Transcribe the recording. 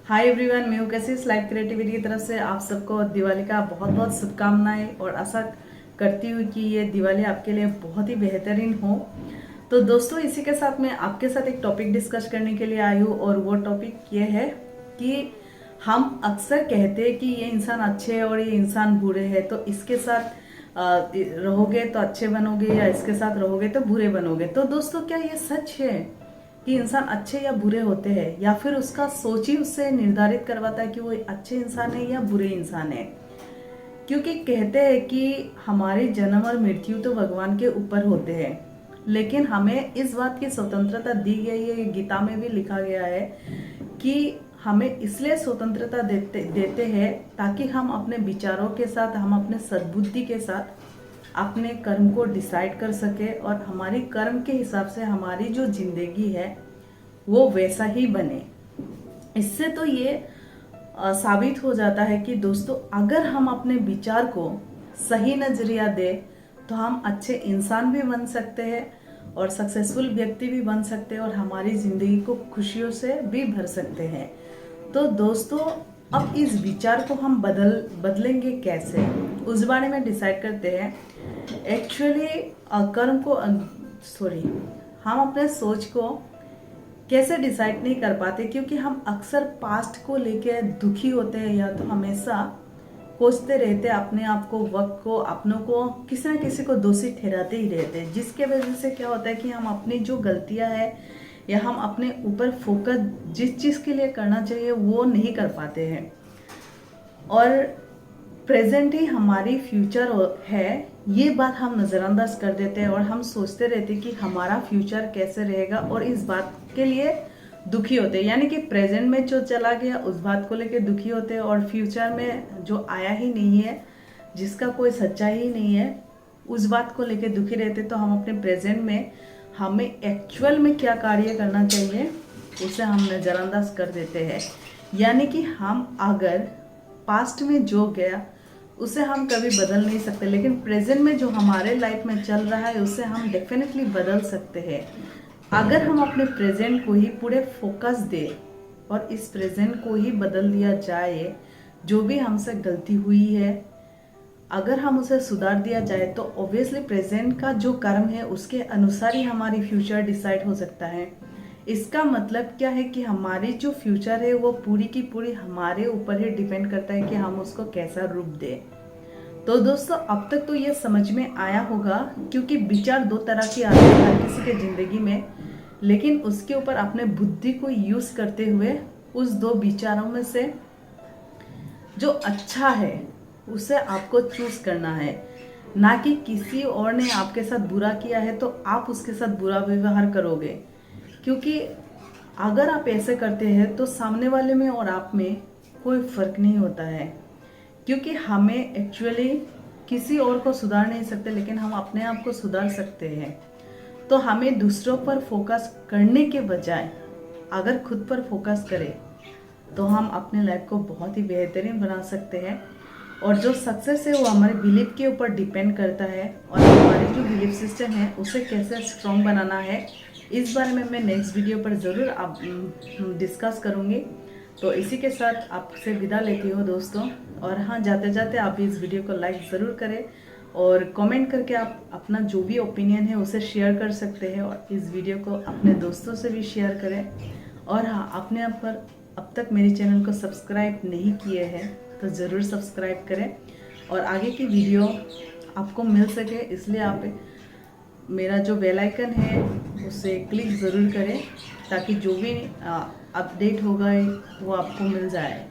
Hi everyone, मैं हूँ कैसी लाइफ क्रिएटिविटी की तरफ से आप सबको दिवाली का बहुत बहुत शुभकामनाएं और आशा करती हूँ कि ये दिवाली आपके लिए बहुत ही बेहतरीन हो। तो दोस्तों, इसी के साथ मैं आपके साथ एक टॉपिक डिस्कस करने के लिए आई हूँ और वो टॉपिक ये है कि हम अक्सर कहते हैं कि ये इंसान अच्छे है और ये इंसान बुरे है, तो इसके साथ रहोगे तो अच्छे बनोगे या इसके साथ रहोगे तो बुरे बनोगे। तो दोस्तों, क्या ये सच है कि इंसान अच्छे या बुरे होते हैं, या फिर उसका सोच ही उससे निर्धारित करवाता है कि वो अच्छे इंसान है या बुरे इंसान है? क्योंकि कहते हैं कि हमारी जन्म और मृत्यु तो भगवान के ऊपर होते हैं, लेकिन हमें इस बात की स्वतंत्रता दी गई है। गीता में भी लिखा गया है कि हमें इसलिए स्वतंत्रता देते हैं ताकि हम अपने विचारों के साथ, हम अपने सद्बुद्धि के साथ अपने कर्म को डिसाइड कर सके और हमारी कर्म के हिसाब से हमारी जो जिंदगी है वो वैसा ही बने। इससे तो ये साबित हो जाता है कि दोस्तों, अगर हम अपने विचार को सही नजरिया दे तो हम अच्छे इंसान भी बन सकते हैं और सक्सेसफुल व्यक्ति भी बन सकते हैं और हमारी जिंदगी को खुशियों से भी भर सकते हैं। तो दोस्तों, अब इस विचार को हम बदलेंगे कैसे, उस बारे में डिसाइड करते हैं। एक्चुअली कर्म को सॉरी हम अपने सोच को कैसे डिसाइड नहीं कर पाते, क्योंकि हम अक्सर पास्ट को लेके दुखी होते हैं या तो हमेशा कोसते रहते हैं अपने आप को, वक्त को, अपनों को, किसी न किसी को दोषी ठहराते ही रहते हैं, जिसके वजह से क्या होता है कि हम अपनी जो गलतियां हैं या हम अपने ऊपर फोकस जिस चीज़ के लिए करना चाहिए वो नहीं कर पाते हैं। और प्रेजेंट ही हमारी फ्यूचर है, ये बात हम नज़रअंदाज कर देते हैं और हम सोचते रहते हैं कि हमारा फ्यूचर कैसे रहेगा और इस बात के लिए दुखी होते हैं। यानी कि प्रेजेंट में जो चला गया उस बात को लेकर दुखी होते हैं और फ्यूचर में जो आया ही नहीं है, जिसका कोई सच्चाई ही नहीं है, उस बात को लेकर दुखी रहते। तो हम अपने प्रेजेंट में हमें एक्चुअल में क्या कार्य करना चाहिए उसे हम नज़रअंदाज कर देते हैं। यानी कि हम अगर पास्ट में जो गया उसे हम कभी बदल नहीं सकते, लेकिन प्रेजेंट में जो हमारे लाइफ में चल रहा है उसे हम डेफिनेटली बदल सकते हैं अगर हम अपने प्रेजेंट को ही पूरे फोकस दें और इस प्रेजेंट को ही बदल दिया जाए। जो भी हमसे गलती हुई है अगर हम उसे सुधार दिया जाए तो ऑब्वियसली प्रेजेंट का जो कर्म है उसके अनुसार ही हमारी फ्यूचर डिसाइड हो सकता है। इसका मतलब क्या है कि हमारी जो फ्यूचर है वो पूरी की पूरी हमारे ऊपर ही डिपेंड करता है कि हम उसको कैसा रूप दें। तो दोस्तों, अब तक तो ये समझ में आया होगा, क्योंकि विचार दो तरह के आते हैं हर किसी के जिंदगी में, लेकिन उसके ऊपर अपने बुद्धि को यूज करते हुए उस दो विचारों में से जो अच्छा है उसे आपको चूज करना है, ना कि किसी और ने आपके साथ बुरा किया है तो आप उसके साथ बुरा व्यवहार करोगे। क्योंकि अगर आप ऐसे करते हैं तो सामने वाले में और आप में कोई फर्क नहीं होता है, क्योंकि हमें एक्चुअली किसी और को सुधार नहीं सकते, लेकिन हम अपने आप को सुधार सकते हैं। तो हमें दूसरों पर फोकस करने के बजाय अगर खुद पर फोकस करें तो हम अपने लाइफ को बहुत ही बेहतरीन बना सकते हैं। और जो सक्सेस है वो हमारे बिलीफ के ऊपर डिपेंड करता है और हमारी जो बिलीफ सिस्टम है उसे कैसे स्ट्रॉन्ग बनाना है, इस बारे में मैं नेक्स्ट वीडियो पर ज़रूर आप डिस्कस करूँगी। तो इसी के साथ आपसे विदा लेती हूँ दोस्तों। और हाँ, जाते जाते आप इस वीडियो को लाइक ज़रूर करें और कमेंट करके आप अपना जो भी ओपिनियन है उसे शेयर कर सकते हैं और इस वीडियो को अपने दोस्तों से भी शेयर करें। और हाँ, अपने आप पर अब तक मेरे चैनल को सब्सक्राइब नहीं किए हैं तो ज़रूर सब्सक्राइब करें और आगे की वीडियो आपको मिल सके, इसलिए आप मेरा जो बेल आइकन है उसे क्लिक ज़रूर करें ताकि जो भी अपडेट होगा वो आपको मिल जाए।